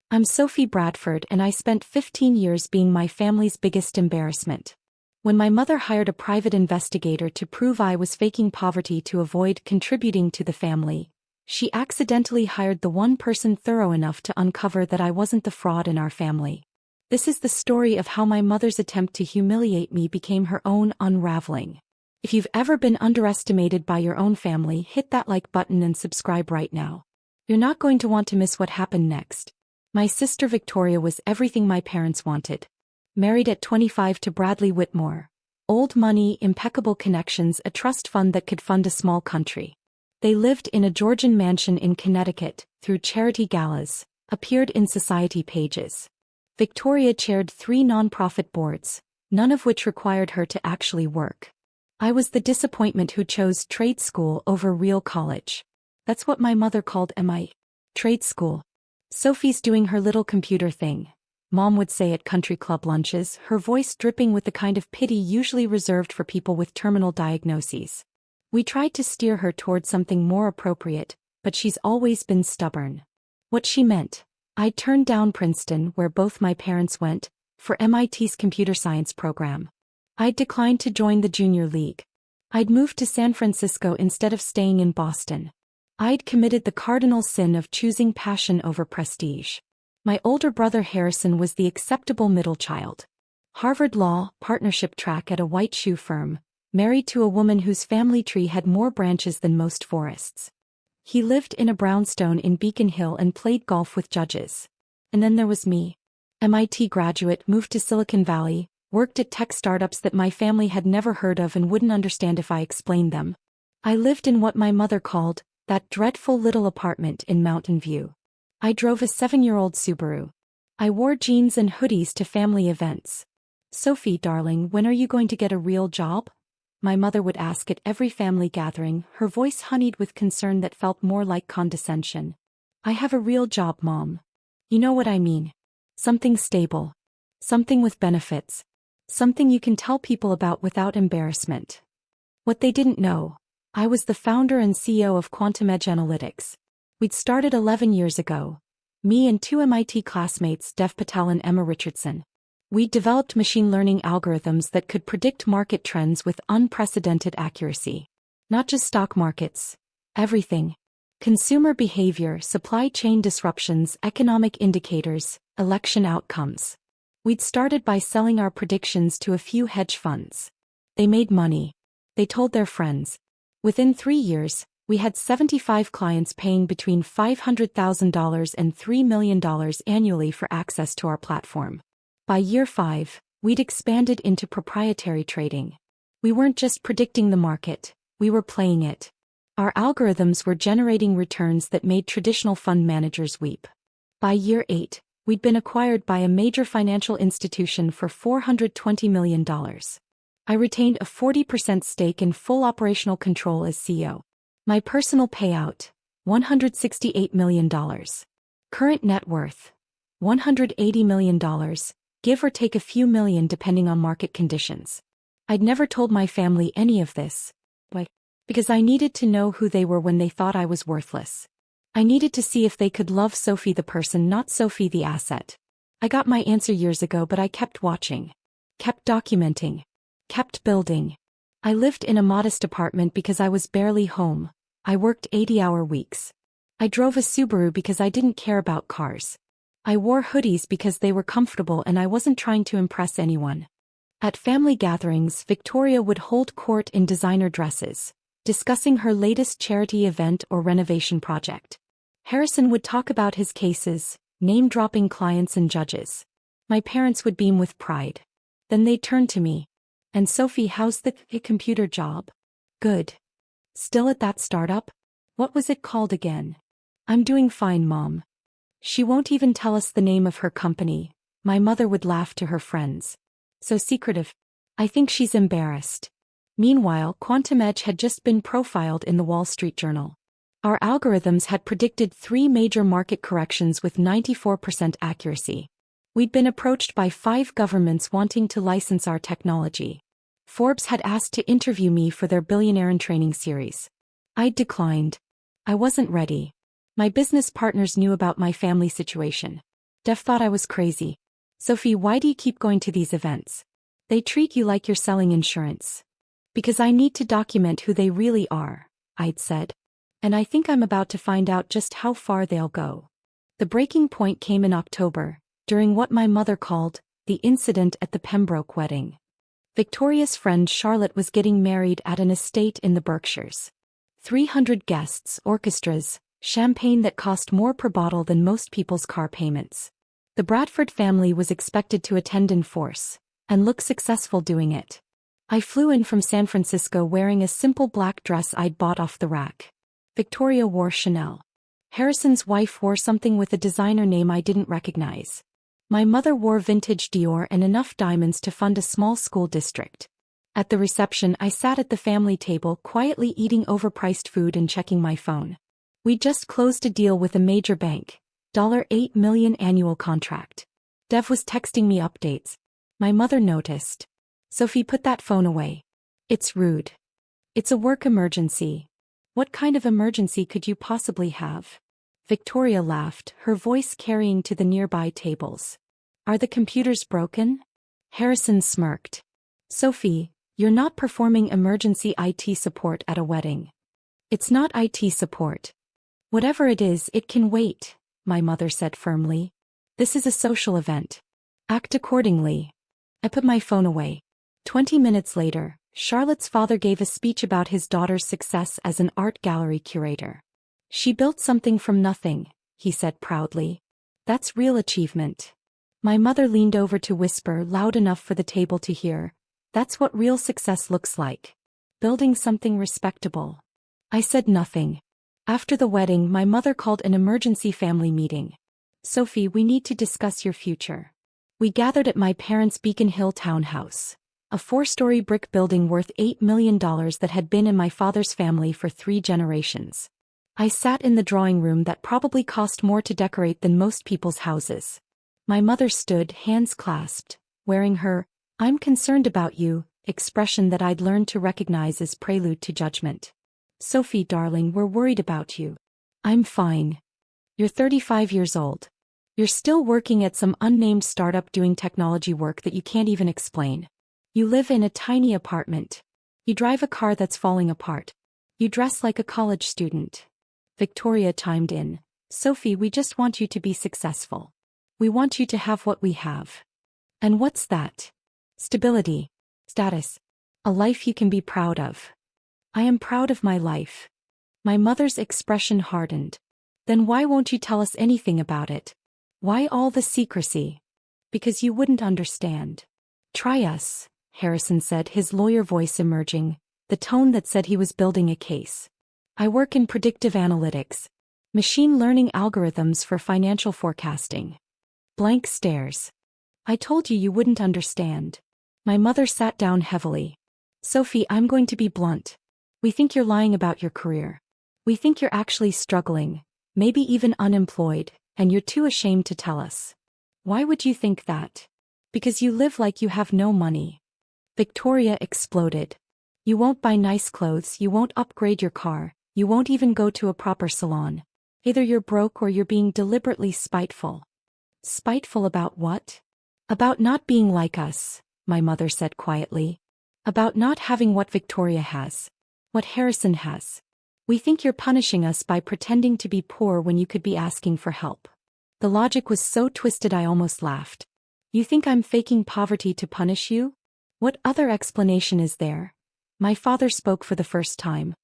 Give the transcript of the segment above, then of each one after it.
I'm Sophie Bradford and I spent 15 years being my family's biggest embarrassment. When my mother hired a private investigator to prove I was faking poverty to avoid contributing to the family, she accidentally hired the one person thorough enough to uncover that I wasn't the fraud in our family. This is the story of how my mother's attempt to humiliate me became her own unraveling. If you've ever been underestimated by your own family, hit that like button and subscribe right now. You're not going to want to miss what happened next. My sister Victoria was everything my parents wanted. Married at 25 to Bradley Whitmore. Old money, impeccable connections, a trust fund that could fund a small country. They lived in a Georgian mansion in Connecticut, threw charity galas, appeared in society pages. Victoria chaired 3 nonprofit boards, none of which required her to actually work. I was the disappointment who chose trade school over real college. That's what my mother called MI. Trade school. Sophie's doing her little computer thing, Mom would say at country club lunches, her voice dripping with the kind of pity usually reserved for people with terminal diagnoses. We tried to steer her toward something more appropriate, but she's always been stubborn. What she meant, I'd turned down Princeton, where both my parents went, for MIT's computer science program. I'd declined to join the junior league. I'd moved to San Francisco instead of staying in Boston. I'd committed the cardinal sin of choosing passion over prestige. My older brother Harrison was the acceptable middle child. Harvard Law, partnership track at a white shoe firm, married to a woman whose family tree had more branches than most forests. He lived in a brownstone in Beacon Hill and played golf with judges. And then there was me. MIT graduate, moved to Silicon Valley, worked at tech startups that my family had never heard of and wouldn't understand if I explained them. I lived in what my mother called that dreadful little apartment in Mountain View. I drove a 7-year-old Subaru. I wore jeans and hoodies to family events. Sophie, darling, when are you going to get a real job? My mother would ask at every family gathering, her voice honeyed with concern that felt more like condescension. I have a real job, Mom. You know what I mean. Something stable. Something with benefits. Something you can tell people about without embarrassment. What they didn't know, I was the founder and CEO of Quantum Edge Analytics. We'd started 11 years ago. Me and 2 MIT classmates, Dev Patel and Emma Richardson. We developed machine learning algorithms that could predict market trends with unprecedented accuracy. Not just stock markets. Everything. Consumer behavior, supply chain disruptions, economic indicators, election outcomes. We'd started by selling our predictions to a few hedge funds. They made money. They told their friends. Within 3 years, we had 75 clients paying between $500,000 and $3 million annually for access to our platform. By year 5, we'd expanded into proprietary trading. We weren't just predicting the market, we were playing it. Our algorithms were generating returns that made traditional fund managers weep. By year 8, we'd been acquired by a major financial institution for $420 million. I retained a 40% stake in full operational control as CEO. My personal payout, $168 million. Current net worth, $180 million, give or take a few million depending on market conditions. I'd never told my family any of this. Why? Because I needed to know who they were when they thought I was worthless. I needed to see if they could love Sophie the person, not Sophie the asset. I got my answer years ago, but I kept watching. Kept documenting. Kept building. I lived in a modest apartment because I was barely home. I worked 80-hour weeks. I drove a Subaru because I didn't care about cars. I wore hoodies because they were comfortable and I wasn't trying to impress anyone. At family gatherings, Victoria would hold court in designer dresses, discussing her latest charity event or renovation project. Harrison would talk about his cases, name-dropping clients and judges. My parents would beam with pride. Then they'd turn to me. And Sophie, how's the computer job? Good. Still at that startup? What was it called again? I'm doing fine, Mom. She won't even tell us the name of her company. My mother would laugh to her friends. So secretive. I think she's embarrassed. Meanwhile, Quantum Edge had just been profiled in the Wall Street Journal. Our algorithms had predicted 3 major market corrections with 94% accuracy. We'd been approached by 5 governments wanting to license our technology. Forbes had asked to interview me for their Billionaire in Training series. I'd declined. I wasn't ready. My business partners knew about my family situation. Dev thought I was crazy. Sophie, why do you keep going to these events? They treat you like you're selling insurance. Because I need to document who they really are, I'd said. And I think I'm about to find out just how far they'll go. The breaking point came in October, during what my mother called the incident at the Pembroke wedding. Victoria's friend Charlotte was getting married at an estate in the Berkshires. 300 guests, orchestras, champagne that cost more per bottle than most people's car payments. The Bradford family was expected to attend in force, and look successful doing it. I flew in from San Francisco wearing a simple black dress I'd bought off the rack. Victoria wore Chanel. Harrison's wife wore something with a designer name I didn't recognize. My mother wore vintage Dior and enough diamonds to fund a small school district. At the reception, I sat at the family table quietly eating overpriced food and checking my phone. We just closed a deal with a major bank, $8 million annual contract. Dev was texting me updates. My mother noticed. Sophie, put that phone away. It's rude. It's a work emergency. What kind of emergency could you possibly have? Victoria laughed, her voice carrying to the nearby tables. Are the computers broken? Harrison smirked. Sophie, you're not performing emergency IT support at a wedding. It's not IT support. Whatever it is, it can wait, my mother said firmly. This is a social event. Act accordingly. I put my phone away. 20 minutes later, Charlotte's father gave a speech about his daughter's success as an art gallery curator. She built something from nothing, he said proudly. That's real achievement. My mother leaned over to whisper loud enough for the table to hear. That's what real success looks like. Building something respectable. I said nothing. After the wedding, my mother called an emergency family meeting. Sophie, we need to discuss your future. We gathered at my parents' Beacon Hill townhouse, a 4-story brick building worth $8 million that had been in my father's family for 3 generations. I sat in the drawing room that probably cost more to decorate than most people's houses. My mother stood, hands clasped, wearing her "I'm concerned about you" expression that I'd learned to recognize as prelude to judgment. Sophie, darling, we're worried about you. I'm fine. You're 35 years old. You're still working at some unnamed startup doing technology work that you can't even explain. You live in a tiny apartment. You drive a car that's falling apart. You dress like a college student. Victoria chimed in. Sophie, we just want you to be successful. We want you to have what we have. And what's that? Stability. Status. A life you can be proud of. I am proud of my life. My mother's expression hardened. Then why won't you tell us anything about it? Why all the secrecy? Because you wouldn't understand. Try us, Harrison said, his lawyer voice emerging, the tone that said he was building a case. I work in predictive analytics. Machine learning algorithms for financial forecasting. Blank stares. I told you wouldn't understand. My mother sat down heavily. Sophie, I'm going to be blunt. We think you're lying about your career. We think you're actually struggling, maybe even unemployed, and you're too ashamed to tell us. Why would you think that? Because you live like you have no money. Victoria exploded. You won't buy nice clothes, you won't upgrade your car, you won't even go to a proper salon. Either you're broke or you're being deliberately spiteful. Spiteful about what? About not being like us, my mother said quietly. About not having what Victoria has. What Harrison has. We think you're punishing us by pretending to be poor when you could be asking for help. The logic was so twisted I almost laughed. You think I'm faking poverty to punish you? What other explanation is there? My father spoke for the first time.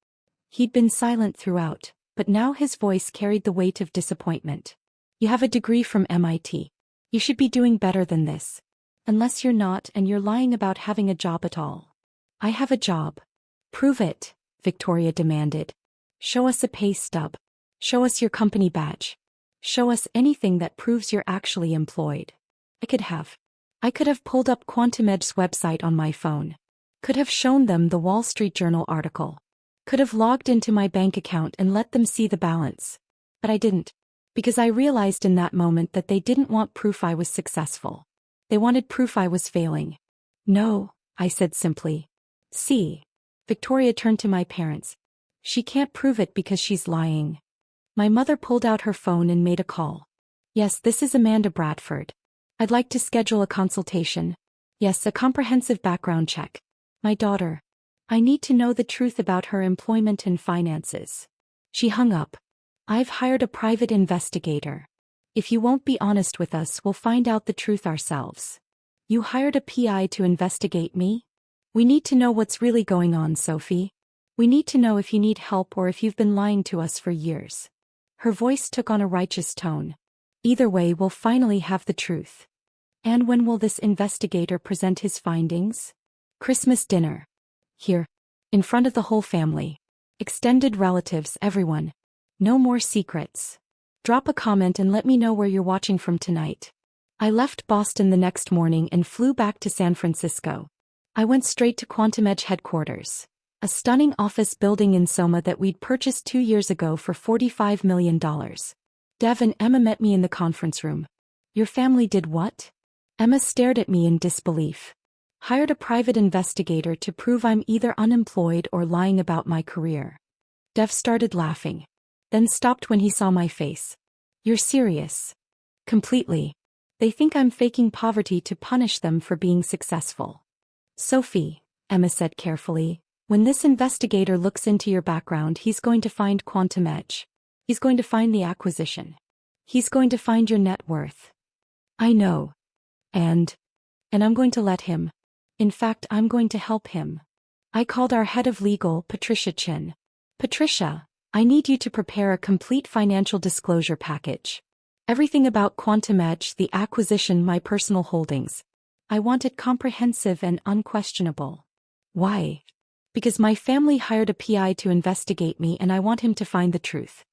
He'd been silent throughout, but now his voice carried the weight of disappointment. You have a degree from MIT. You should be doing better than this. Unless you're not and you're lying about having a job at all. I have a job. Prove it, Victoria demanded. Show us a pay stub. Show us your company badge. Show us anything that proves you're actually employed. I could have pulled up Quantum Edge's website on my phone. Could have shown them the Wall Street Journal article. Could have logged into my bank account and let them see the balance. But I didn't. Because I realized in that moment that they didn't want proof I was successful. They wanted proof I was failing. No, I said simply. See. Victoria turned to my parents. She can't prove it because she's lying. My mother pulled out her phone and made a call. Yes, this is Amanda Bradford. I'd like to schedule a consultation. Yes, a comprehensive background check. My daughter. I need to know the truth about her employment and finances. She hung up. I've hired a private investigator. If you won't be honest with us, we'll find out the truth ourselves. You hired a PI to investigate me? We need to know what's really going on, Sophie. We need to know if you need help or if you've been lying to us for years. Her voice took on a righteous tone. Either way, we'll finally have the truth. And when will this investigator present his findings? Christmas dinner. Here. In front of the whole family. Extended relatives, everyone. No more secrets. Drop a comment and let me know where you're watching from tonight. I left Boston the next morning and flew back to San Francisco. I went straight to Quantum Edge headquarters. A stunning office building in Soma that we'd purchased 2 years ago for $45 million. Dev and Emma met me in the conference room. Your family did what? Emma stared at me in disbelief. Hired a private investigator to prove I'm either unemployed or lying about my career. Dev started laughing. Then stopped when he saw my face. You're serious? Completely. They think I'm faking poverty to punish them for being successful. Sophie, Emma said carefully, when this investigator looks into your background, he's going to find Quantum Edge. He's going to find the acquisition. He's going to find your net worth. I know. And I'm going to let him. In fact, I'm going to help him. I called our head of legal, Patricia Chin. Patricia, I need you to prepare a complete financial disclosure package. Everything about Quantum Edge, the acquisition, my personal holdings. I want it comprehensive and unquestionable. Why? Because my family hired a PI to investigate me and I want him to find the truth.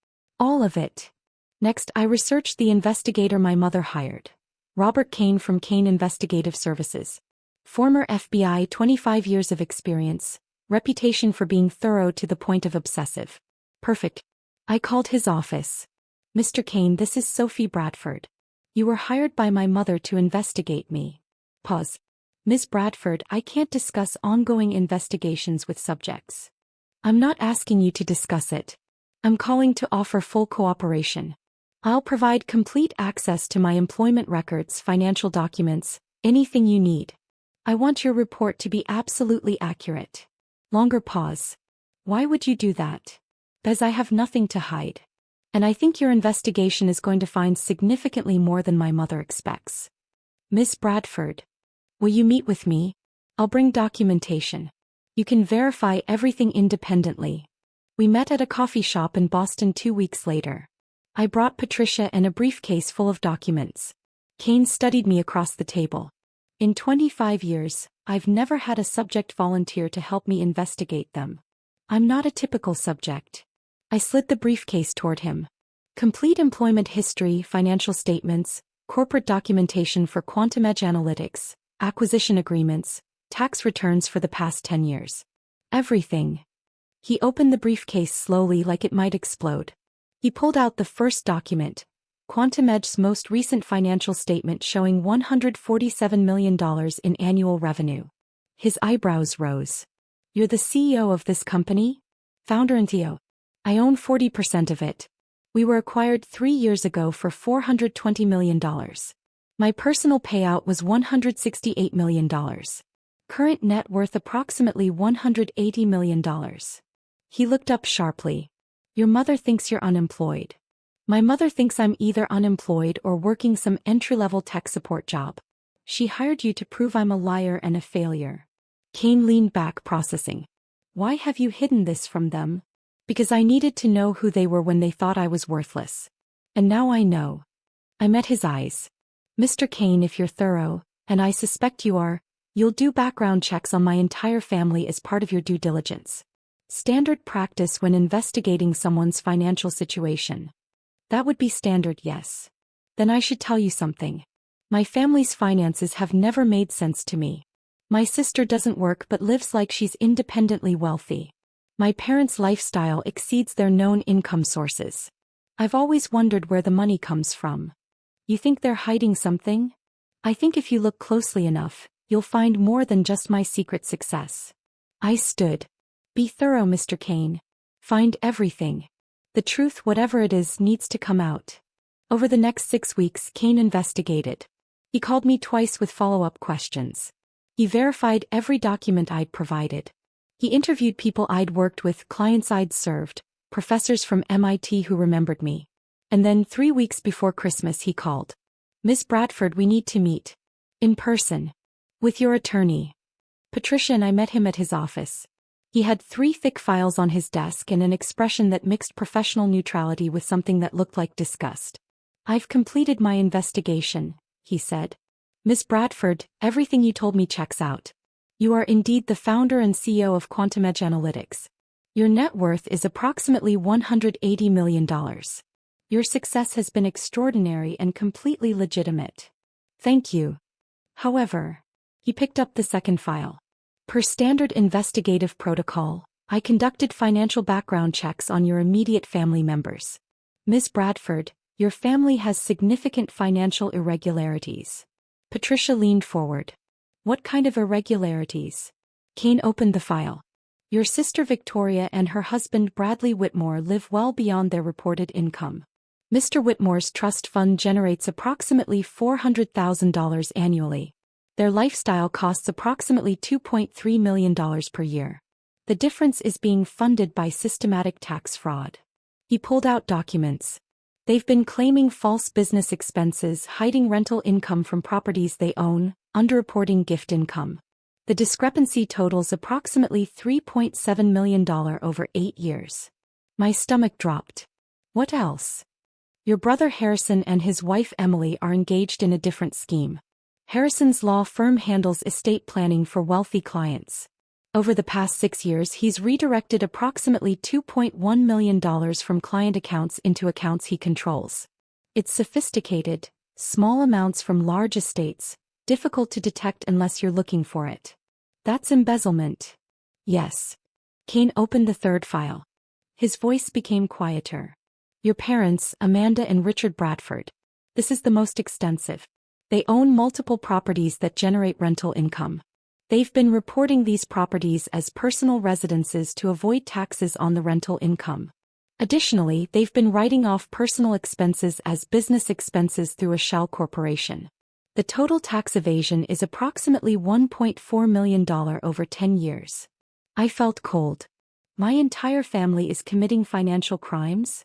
All of it. Next, I researched the investigator my mother hired. Robert Kane from Kane Investigative Services. Former FBI, 25 years of experience, reputation for being thorough to the point of obsessive. Perfect. I called his office. Mr. Kane, this is Sophie Bradford. You were hired by my mother to investigate me. Pause. Ms. Bradford, I can't discuss ongoing investigations with subjects. I'm not asking you to discuss it. I'm calling to offer full cooperation. I'll provide complete access to my employment records, financial documents, anything you need. I want your report to be absolutely accurate. Longer pause. Why would you do that? Because I have nothing to hide. And I think your investigation is going to find significantly more than my mother expects. Miss Bradford. Will you meet with me? I'll bring documentation. You can verify everything independently. We met at a coffee shop in Boston 2 weeks later. I brought Patricia and a briefcase full of documents. Kane studied me across the table. In 25 years, I've never had a subject volunteer to help me investigate them. I'm not a typical subject. I slid the briefcase toward him. Complete employment history, financial statements, corporate documentation for Quantum Edge Analytics, acquisition agreements, tax returns for the past 10 years. Everything. He opened the briefcase slowly like it might explode. He pulled out the first document, Quantum Edge's most recent financial statement showing $147 million in annual revenue. His eyebrows rose. You're the CEO of this company? Founder and CEO. I own 40% of it. We were acquired 3 years ago for $420 million. My personal payout was $168 million. Current net worth approximately $180 million. He looked up sharply. Your mother thinks you're unemployed. My mother thinks I'm either unemployed or working some entry-level tech support job. She hired you to prove I'm a liar and a failure. Kane leaned back, processing. Why have you hidden this from them? Because I needed to know who they were when they thought I was worthless. And now I know. I met his eyes. Mr. Kane, if you're thorough, and I suspect you are, you'll do background checks on my entire family as part of your due diligence. Standard practice when investigating someone's financial situation. That would be standard, yes. Then I should tell you something. My family's finances have never made sense to me. My sister doesn't work but lives like she's independently wealthy. My parents' lifestyle exceeds their known income sources. I've always wondered where the money comes from. You think they're hiding something? I think if you look closely enough, you'll find more than just my secret success. I stood. Be thorough, Mr. Kane. Find everything. The truth, whatever it is, needs to come out. Over the next 6 weeks, Kane investigated. He called me twice with follow-up questions. He verified every document I'd provided. He interviewed people I'd worked with, clients I'd served, professors from MIT who remembered me. And then 3 weeks before Christmas he called. "Miss Bradford, we need to meet. In person. With your attorney." Patricia and I met him at his office. He had 3 thick files on his desk and an expression that mixed professional neutrality with something that looked like disgust. "I've completed my investigation," he said. "Miss Bradford, everything you told me checks out. You are indeed the founder and CEO of Quantum Edge Analytics. Your net worth is approximately $180 million. Your success has been extraordinary and completely legitimate. Thank you. However," he picked up the second file. "Per standard investigative protocol, I conducted financial background checks on your immediate family members. Miss Bradford, your family has significant financial irregularities." Patricia leaned forward. "What kind of irregularities?" Kane opened the file. "Your sister Victoria and her husband Bradley Whitmore live well beyond their reported income. Mr. Whitmore's trust fund generates approximately $400,000 annually. Their lifestyle costs approximately $2.3 million per year. The difference is being funded by systematic tax fraud." He pulled out documents. "They've been claiming false business expenses, hiding rental income from properties they own, underreporting gift income. The discrepancy totals approximately $3.7 million over 8 years." My stomach dropped. "What else?" "Your brother Harrison and his wife Emily are engaged in a different scheme. Harrison's law firm handles estate planning for wealthy clients. Over the past 6 years he's redirected approximately $2.1 million from client accounts into accounts he controls. It's sophisticated, small amounts from large estates, difficult to detect unless you're looking for it. That's embezzlement." "Yes." Kane opened the third file. His voice became quieter. "Your parents, Amanda and Richard Bradford. This is the most extensive. They own multiple properties that generate rental income. They've been reporting these properties as personal residences to avoid taxes on the rental income. Additionally, they've been writing off personal expenses as business expenses through a shell corporation. The total tax evasion is approximately $1.4 million over 10 years. I felt cold. My entire family is committing financial crimes?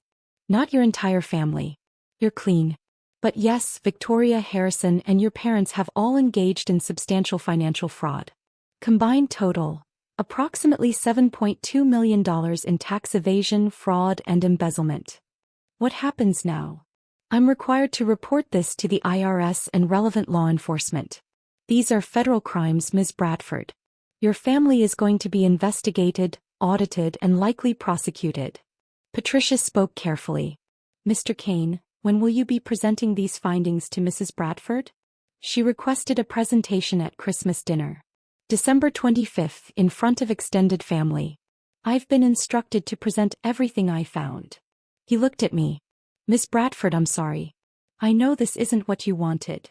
Not your entire family. You're clean. But yes, Victoria, Harrison, and your parents have all engaged in substantial financial fraud. Combined total, approximately $7.2 million in tax evasion, fraud, and embezzlement. What happens now? I'm required to report this to the IRS and relevant law enforcement. These are federal crimes, Ms. Bradford. Your family is going to be investigated, audited, and likely prosecuted." Patricia spoke carefully. "Mr. Kane, when will you be presenting these findings to Mrs. Bradford?" She requested a presentation at Christmas dinner. "December 25th, in front of extended family. I've been instructed to present everything I found." He looked at me. "Miss Bradford, I'm sorry. I know this isn't what you wanted."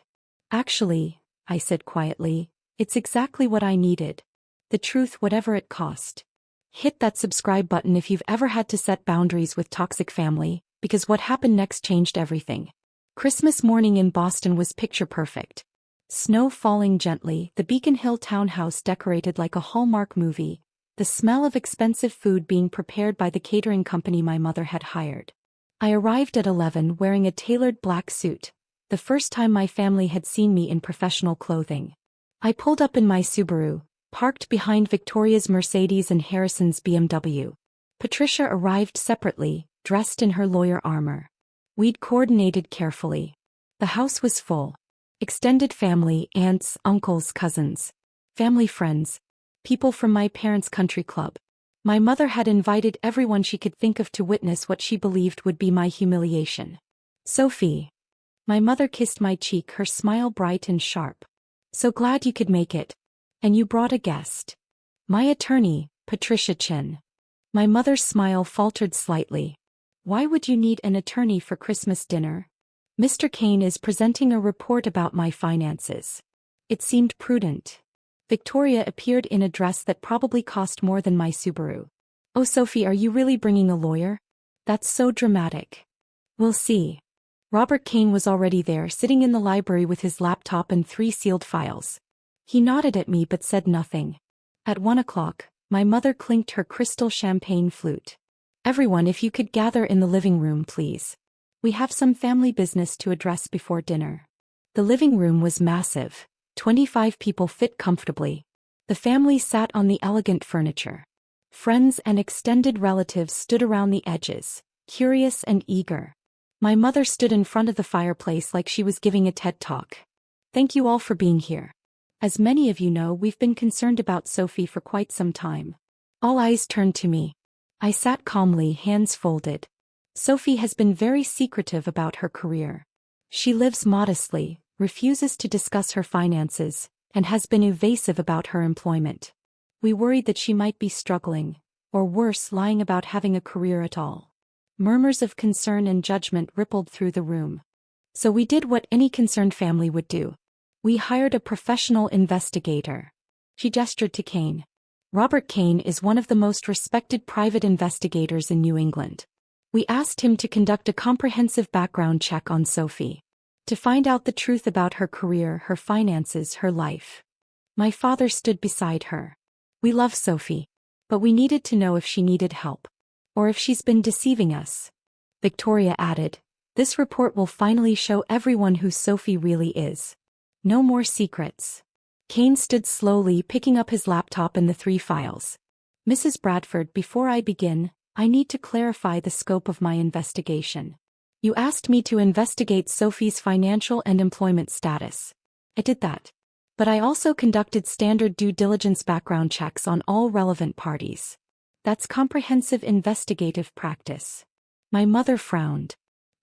"Actually," I said quietly, "it's exactly what I needed. The truth, whatever it cost." Hit that subscribe button if you've ever had to set boundaries with toxic family, because what happened next changed everything. Christmas morning in Boston was picture perfect. Snow falling gently, the Beacon Hill townhouse decorated like a Hallmark movie, the smell of expensive food being prepared by the catering company my mother had hired. I arrived at 11 wearing a tailored black suit, the first time my family had seen me in professional clothing. I pulled up in my Subaru, parked behind Victoria's Mercedes and Harrison's BMW. Patricia arrived separately, dressed in her lawyer armor. We'd coordinated carefully. The house was full. Extended family, aunts, uncles, cousins. Family friends. People from my parents' country club. My mother had invited everyone she could think of to witness what she believed would be my humiliation. "Sophie." My mother kissed my cheek, her smile bright and sharp. "So glad you could make it. And you brought a guest." "My attorney, Patricia Chin." My mother's smile faltered slightly. "Why would you need an attorney for Christmas dinner?" "Mr. Kane is presenting a report about my finances." It seemed prudent. Victoria appeared in a dress that probably cost more than my Subaru. "Oh, Sophie, are you really bringing a lawyer? That's so dramatic." "We'll see." Robert Kane was already there, sitting in the library with his laptop and 3 sealed files. He nodded at me but said nothing. At 1 o'clock, my mother clinked her crystal champagne flute. "Everyone, if you could gather in the living room, please. We have some family business to address before dinner." The living room was massive. 25 people fit comfortably. The family sat on the elegant furniture. Friends and extended relatives stood around the edges, curious and eager. My mother stood in front of the fireplace like she was giving a TED Talk. "Thank you all for being here. As many of you know, we've been concerned about Sophie for quite some time." All eyes turned to me. I sat calmly, hands folded. Sophie has been very secretive about her career. She lives modestly, refuses to discuss her finances, and has been evasive about her employment. We worried that she might be struggling, or worse, lying about having a career at all. Murmurs of concern and judgment rippled through the room. So we did what any concerned family would do. We hired a professional investigator. She gestured to Kane. Robert Kane is one of the most respected private investigators in New England. We asked him to conduct a comprehensive background check on Sophie, to find out the truth about her career, her finances, her life. My father stood beside her. "We love Sophie, but we needed to know if she needed help, or if she's been deceiving us." Victoria added, "This report will finally show everyone who Sophie really is. No more secrets." Kane stood slowly, picking up his laptop and the 3 files. "Mrs. Bradford, before I begin, I need to clarify the scope of my investigation. You asked me to investigate Sophie's financial and employment status. I did that. But I also conducted standard due diligence background checks on all relevant parties. That's comprehensive investigative practice." My mother frowned.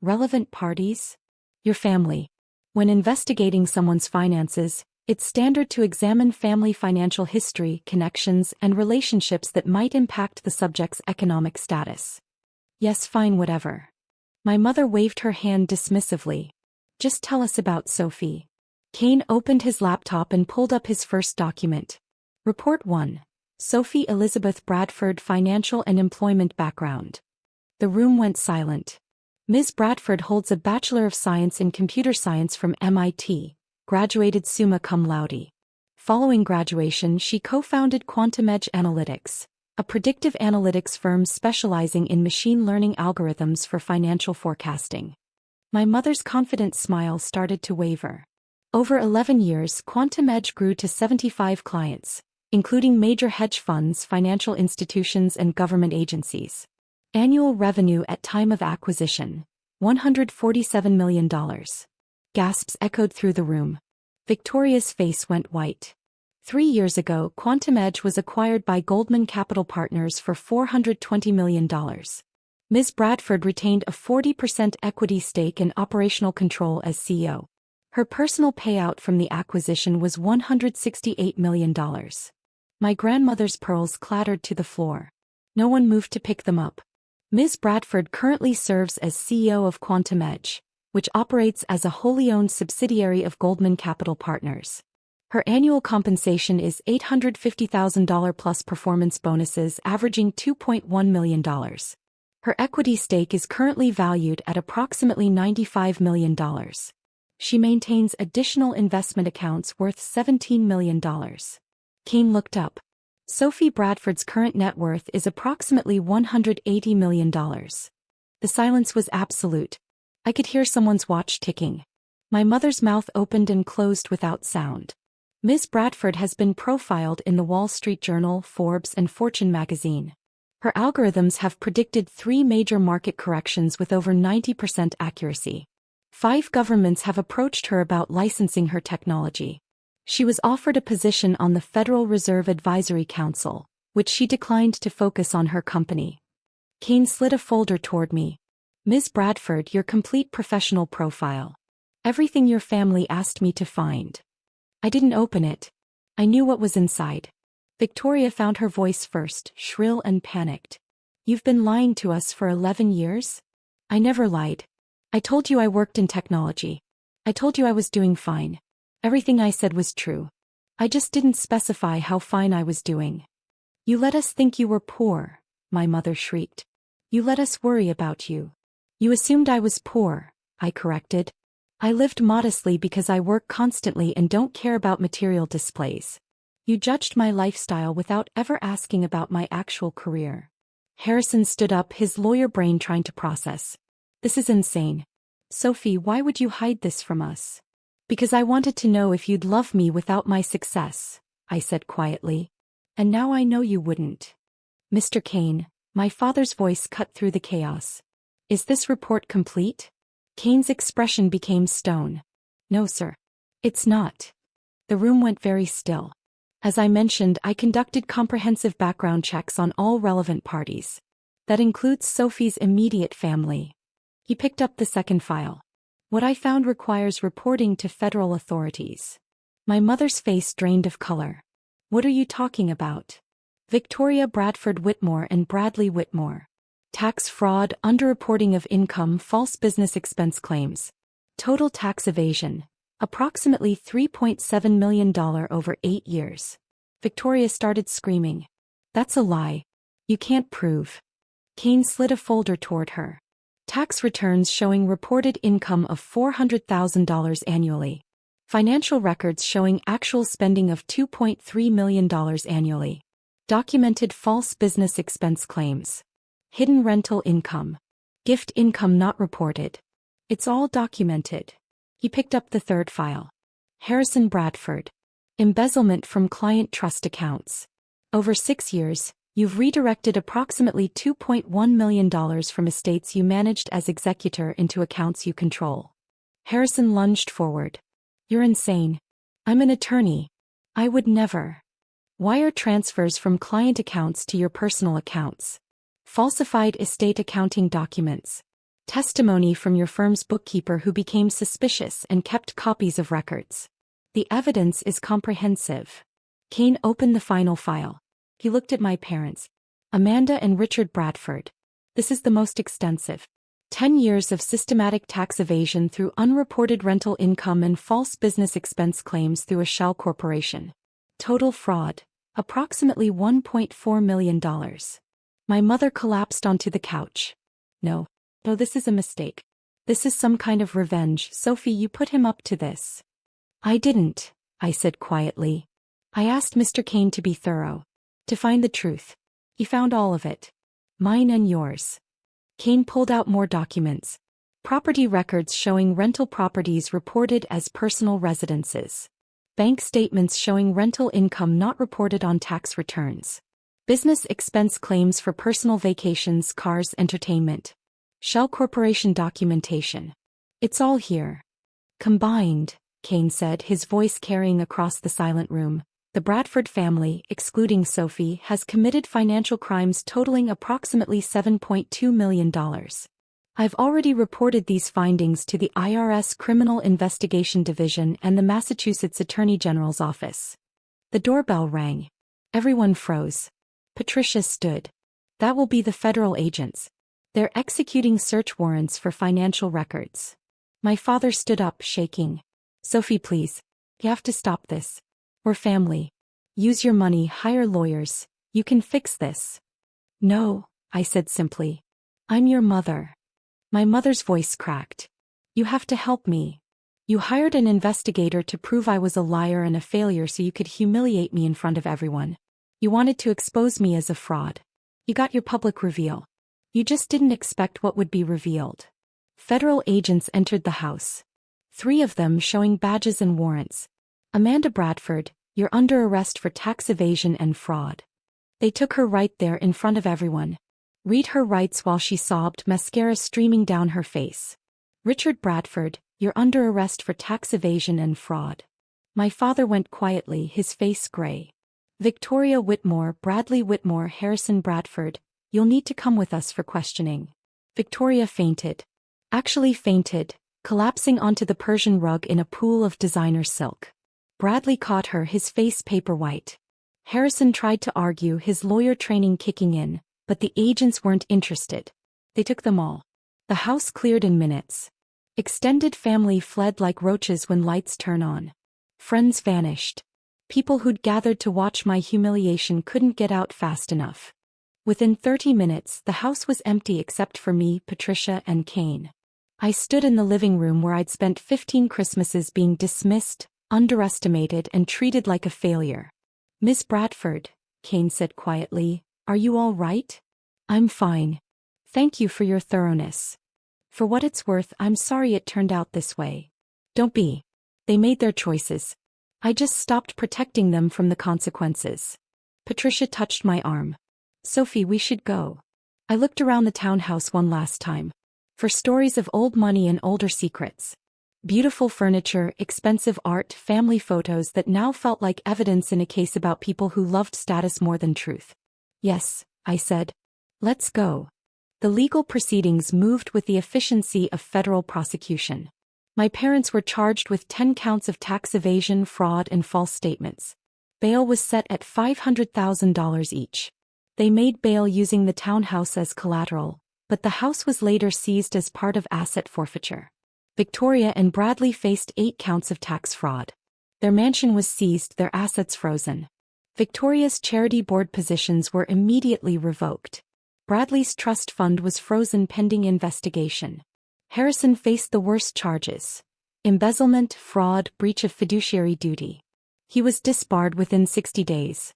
"Relevant parties?" "Your family. When investigating someone's finances, it's standard to examine family financial history, connections, and relationships that might impact the subject's economic status." "Yes, fine, whatever." My mother waved her hand dismissively. "Just tell us about Sophie." Kane opened his laptop and pulled up his first document. Report 1. Sophie Elizabeth Bradford Financial and Employment Background. The room went silent. Ms. Bradford holds a Bachelor of Science in Computer Science from MIT, graduated summa cum laude. Following graduation, she co-founded Quantum Edge Analytics, a predictive analytics firm specializing in machine learning algorithms for financial forecasting. My mother's confident smile started to waver. Over 11 years, Quantum Edge grew to 75 clients, including major hedge funds, financial institutions, and government agencies. Annual revenue at time of acquisition, $147 million. Gasps echoed through the room. Victoria's face went white. 3 years ago, Quantum Edge was acquired by Goldman Capital Partners for $420 million. Ms. Bradford retained a 40% equity stake and operational control as CEO. Her personal payout from the acquisition was $168 million. My grandmother's pearls clattered to the floor. No one moved to pick them up. Ms. Bradford currently serves as CEO of Quantum Edge, which operates as a wholly owned subsidiary of Goldman Capital Partners. Her annual compensation is $850,000 plus performance bonuses averaging $2.1 million. Her equity stake is currently valued at approximately $95 million. She maintains additional investment accounts worth $17 million. Kane looked up. Sophie Bradford's current net worth is approximately $180 million. The silence was absolute. I could hear someone's watch ticking. My mother's mouth opened and closed without sound. Ms. Bradford has been profiled in the Wall Street Journal, Forbes, and Fortune magazine. Her algorithms have predicted 3 major market corrections with over 90% accuracy. 5 governments have approached her about licensing her technology. She was offered a position on the Federal Reserve Advisory Council, which she declined to focus on her company. Kane slid a folder toward me. "Ms. Bradford, your complete professional profile. Everything your family asked me to find." I didn't open it. I knew what was inside. Victoria found her voice first, shrill and panicked. "You've been lying to us for 11 years? "I never lied. I told you I worked in technology. I told you I was doing fine. Everything I said was true. I just didn't specify how fine I was doing." "You let us think you were poor," my mother shrieked. "You let us worry about you. You assumed I was poor, I corrected. I lived modestly because I work constantly and don't care about material displays. You judged my lifestyle without ever asking about my actual career. Harrison stood up, his lawyer brain trying to process. This is insane. Sophie, why would you hide this from us? Because I wanted to know if you'd love me without my success, I said quietly. And now I know you wouldn't. Mr. Kane, my father's voice cut through the chaos. Is this report complete? Kane's expression became stone. No, sir. It's not. The room went very still. As I mentioned, I conducted comprehensive background checks on all relevant parties. That includes Sophie's immediate family. He picked up the second file. What I found requires reporting to federal authorities. My mother's face drained of color. What are you talking about? Victoria Bradford Whitmore and Bradley Whitmore. Tax fraud, underreporting of income, false business expense claims. Total tax evasion. Approximately $3.7 million over 8 years. Victoria started screaming. That's a lie. You can't prove. Kane slid a folder toward her. Tax returns showing reported income of $400,000 annually. Financial records showing actual spending of $2.3 million annually. Documented false business expense claims. Hidden rental income. Gift income not reported. It's all documented. He picked up the third file. Harrison Bradford. Embezzlement from client trust accounts. Over 6 years, you've redirected approximately $2.1 million from estates you managed as executor into accounts you control. Harrison lunged forward. You're insane. I'm an attorney. I would never. Wire transfers from client accounts to your personal accounts. Falsified estate accounting documents. Testimony from your firm's bookkeeper who became suspicious and kept copies of records. The evidence is comprehensive. Kane opened the final file. He looked at my parents. Amanda and Richard Bradford. This is the most extensive. 10 years of systematic tax evasion through unreported rental income and false business expense claims through a shell corporation. Total fraud. Approximately $1.4 million. My mother collapsed onto the couch. No, this is a mistake. This is some kind of revenge. Sophie, you put him up to this. I didn't, I said quietly. I asked Mr. Kane to be thorough. To find the truth. He found all of it. Mine and yours. Kane pulled out more documents. Property records showing rental properties reported as personal residences. Bank statements showing rental income not reported on tax returns. Business expense claims for personal vacations, cars, entertainment. Shell corporation documentation. It's all here. Combined, Kane said, his voice carrying across the silent room. The Bradford family, excluding Sophie, has committed financial crimes totaling approximately $7.2 million. I've already reported these findings to the IRS Criminal Investigation Division and the Massachusetts Attorney General's office. The doorbell rang. Everyone froze. Patricia stood. That will be the federal agents. They're executing search warrants for financial records. My father stood up, shaking. Sophie, please. You have to stop this. We're family. Use your money, hire lawyers. You can fix this. No, I said simply. I'm your mother. My mother's voice cracked. You have to help me. You hired an investigator to prove I was a liar and a failure so you could humiliate me in front of everyone. You wanted to expose me as a fraud. You got your public reveal. You just didn't expect what would be revealed. Federal agents entered the house. 3 of them showing badges and warrants. Amanda Bradford, you're under arrest for tax evasion and fraud. They took her right there in front of everyone. Read her rights while she sobbed, mascara streaming down her face. Richard Bradford, you're under arrest for tax evasion and fraud. My father went quietly, his face gray. Victoria Whitmore, Bradley Whitmore, Harrison Bradford, you'll need to come with us for questioning. Victoria fainted. Actually fainted, collapsing onto the Persian rug in a pool of designer silk. Bradley caught her, his face paper white. Harrison tried to argue, his lawyer training kicking in, but the agents weren't interested. They took them all. The house cleared in minutes. Extended family fled like roaches when lights turn on. Friends vanished. People who'd gathered to watch my humiliation couldn't get out fast enough. Within 30 minutes, the house was empty except for me, Patricia, and Kane. I stood in the living room where I'd spent 15 Christmases being dismissed, underestimated, and treated like a failure. "Miss Bradford," Kane said quietly, "are you all right?" "I'm fine. Thank you for your thoroughness. For what it's worth, I'm sorry it turned out this way." "Don't be. They made their choices. I just stopped protecting them from the consequences." Patricia touched my arm. "Sophie, we should go." I looked around the townhouse one last time. For stories of old money and older secrets. Beautiful furniture, expensive art, family photos that now felt like evidence in a case about people who loved status more than truth. "Yes," I said. "Let's go." The legal proceedings moved with the efficiency of federal prosecution. My parents were charged with 10 counts of tax evasion, fraud, and false statements. Bail was set at $500,000 each. They made bail using the townhouse as collateral, but the house was later seized as part of asset forfeiture. Victoria and Bradley faced 8 counts of tax fraud. Their mansion was seized, their assets frozen. Victoria's charity board positions were immediately revoked. Bradley's trust fund was frozen pending investigation. Harrison faced the worst charges: embezzlement, fraud, breach of fiduciary duty. He was disbarred within 60 days.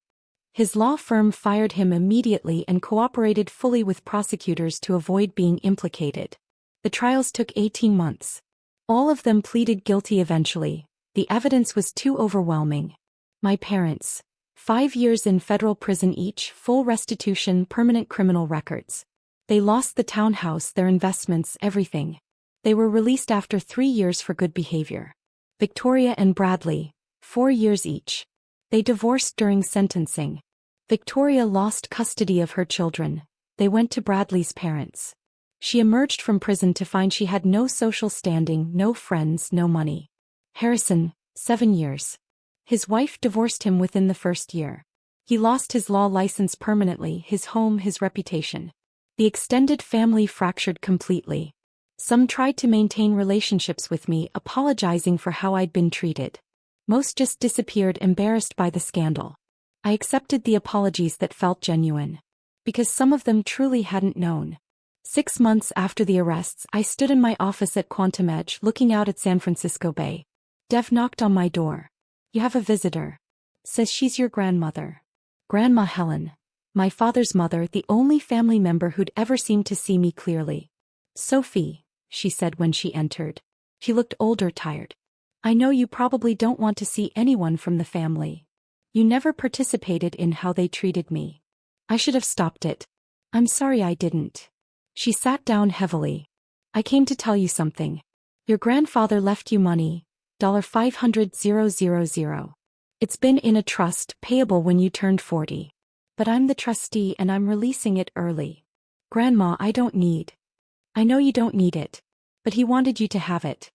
His law firm fired him immediately and cooperated fully with prosecutors to avoid being implicated. The trials took 18 months. All of them pleaded guilty eventually. The evidence was too overwhelming. My parents, 5 years in federal prison each, full restitution, permanent criminal records. They lost the townhouse, their investments, everything. They were released after 3 years for good behavior. Victoria and Bradley, 4 years each. They divorced during sentencing. Victoria lost custody of her children. They went to Bradley's parents. She emerged from prison to find she had no social standing, no friends, no money. Harrison, 7 years. His wife divorced him within the first year. He lost his law license permanently, his home, his reputation. The extended family fractured completely. Some tried to maintain relationships with me, apologizing for how I'd been treated. Most just disappeared, embarrassed by the scandal. I accepted the apologies that felt genuine. Because some of them truly hadn't known. 6 months after the arrests, I stood in my office at Quantum Edge, looking out at San Francisco Bay. Dev knocked on my door. "You have a visitor. Says she's your grandmother." Grandma Helen. My father's mother, the only family member who'd ever seemed to see me clearly. "Sophie," she said when she entered. She looked older, tired. "I know you probably don't want to see anyone from the family. You never participated in how they treated me. I should have stopped it. I'm sorry I didn't." She sat down heavily. "I came to tell you something. Your grandfather left you money, $500,000. It's been in a trust, payable when you turned 40. But I'm the trustee and I'm releasing it early. Grandma, I know you don't need it. But he wanted you to have it.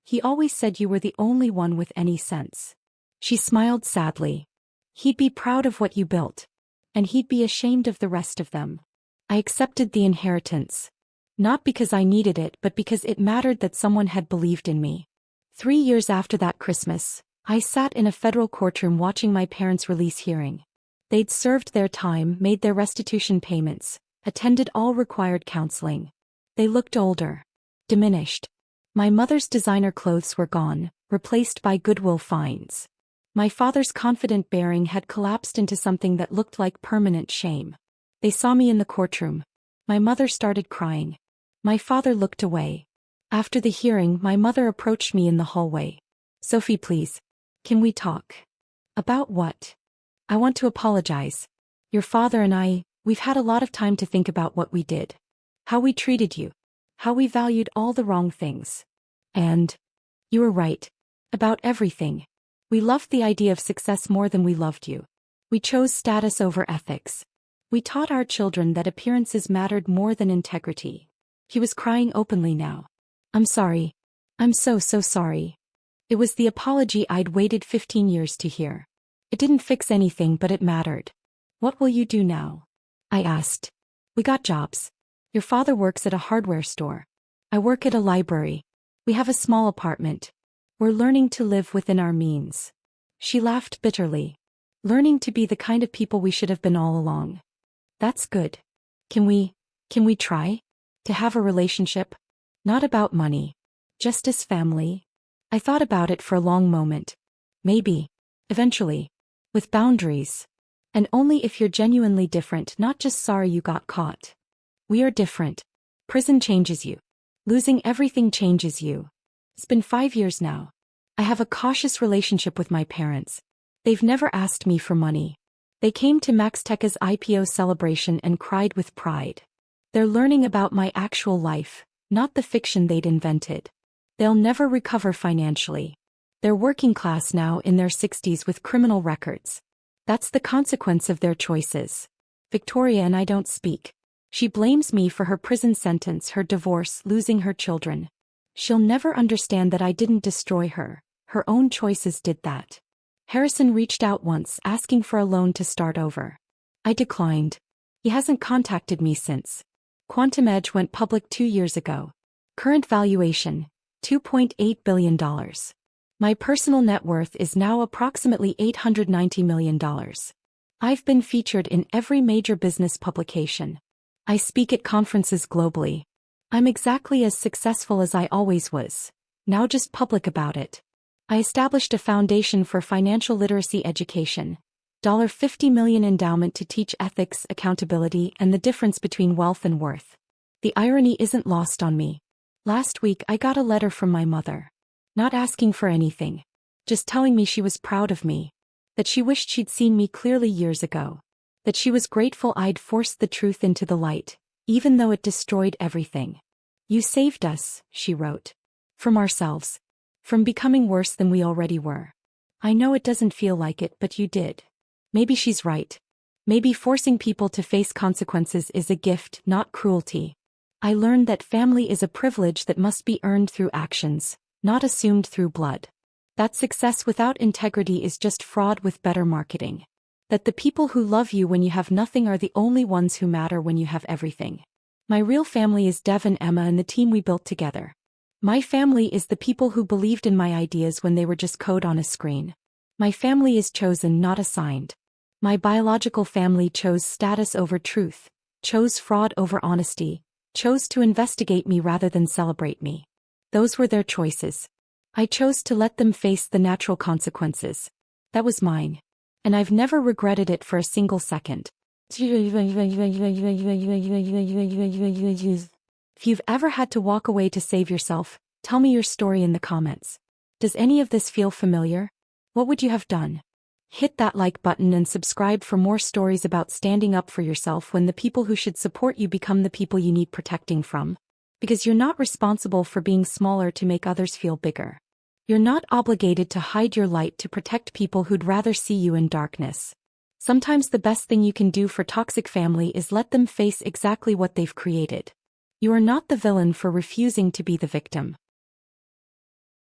He always said you were the only one with any sense." She smiled sadly. "He'd be proud of what you built. And he'd be ashamed of the rest of them." I accepted the inheritance. Not because I needed it, but because it mattered that someone had believed in me. 3 years after that Christmas, I sat in a federal courtroom watching my parents' release hearing. They'd served their time, made their restitution payments, attended all required counseling. They looked older. Diminished. My mother's designer clothes were gone, replaced by Goodwill finds. My father's confident bearing had collapsed into something that looked like permanent shame. They saw me in the courtroom. My mother started crying. My father looked away. After the hearing, my mother approached me in the hallway. "Sophie, please. Can we talk?" "About what?" "I want to apologize. Your father and we've had a lot of time to think about what we did. How we treated you. How we valued all the wrong things. And you were right. About everything. We loved the idea of success more than we loved you. We chose status over ethics. We taught our children that appearances mattered more than integrity." He was crying openly now. "I'm sorry. I'm so sorry." It was the apology I'd waited 15 years to hear. It didn't fix anything, but it mattered. "What will you do now?" I asked. "We got jobs. Your father works at a hardware store. I work at a library. We have a small apartment. We're learning to live within our means." She laughed bitterly. "Learning to be the kind of people we should have been all along. That's good. Can we try? To have a relationship?" Not about money. Just as family. I thought about it for a long moment. Maybe. Eventually. With boundaries. And only if you're genuinely different, not just sorry you got caught. We are different. Prison changes you. Losing everything changes you. It's been 5 years now. I have a cautious relationship with my parents. They've never asked me for money. They came to Maxteca's IPO celebration and cried with pride. They're learning about my actual life, not the fiction they'd invented. They'll never recover financially. They're working class now in their 60s with criminal records. That's the consequence of their choices. Victoria and I don't speak. She blames me for her prison sentence, her divorce, losing her children. She'll never understand that I didn't destroy her. Her own choices did that. Harrison reached out once, asking for a loan to start over. I declined. He hasn't contacted me since. Quantum Edge went public 2 years ago. Current valuation, $2.8 billion. My personal net worth is now approximately $890 million. I've been featured in every major business publication. I speak at conferences globally. I'm exactly as successful as I always was, now just public about it. I established a foundation for financial literacy education, $50 million endowment to teach ethics, accountability, and the difference between wealth and worth. The irony isn't lost on me. Last week I got a letter from my mother. Not asking for anything. Just telling me she was proud of me. That she wished she'd seen me clearly years ago. That she was grateful I'd forced the truth into the light, even though it destroyed everything. You saved us, she wrote. From ourselves. From becoming worse than we already were. I know it doesn't feel like it, but you did. Maybe she's right. Maybe forcing people to face consequences is a gift, not cruelty. I learned that family is a privilege that must be earned through actions, not assumed through blood. That success without integrity is just fraud with better marketing. That the people who love you when you have nothing are the only ones who matter when you have everything. My real family is Dev and Emma and the team we built together. My family is the people who believed in my ideas when they were just code on a screen. My family is chosen, not assigned. My biological family chose status over truth, chose fraud over honesty, chose to investigate me rather than celebrate me. Those were their choices. I chose to let them face the natural consequences. That was mine. And I've never regretted it for a single second. If you've ever had to walk away to save yourself, tell me your story in the comments. Does any of this feel familiar? What would you have done? Hit that like button and subscribe for more stories about standing up for yourself when the people who should support you become the people you need protecting from. Because you're not responsible for being smaller to make others feel bigger. You're not obligated to hide your light to protect people who'd rather see you in darkness. Sometimes the best thing you can do for toxic family is let them face exactly what they've created. You are not the villain for refusing to be the victim.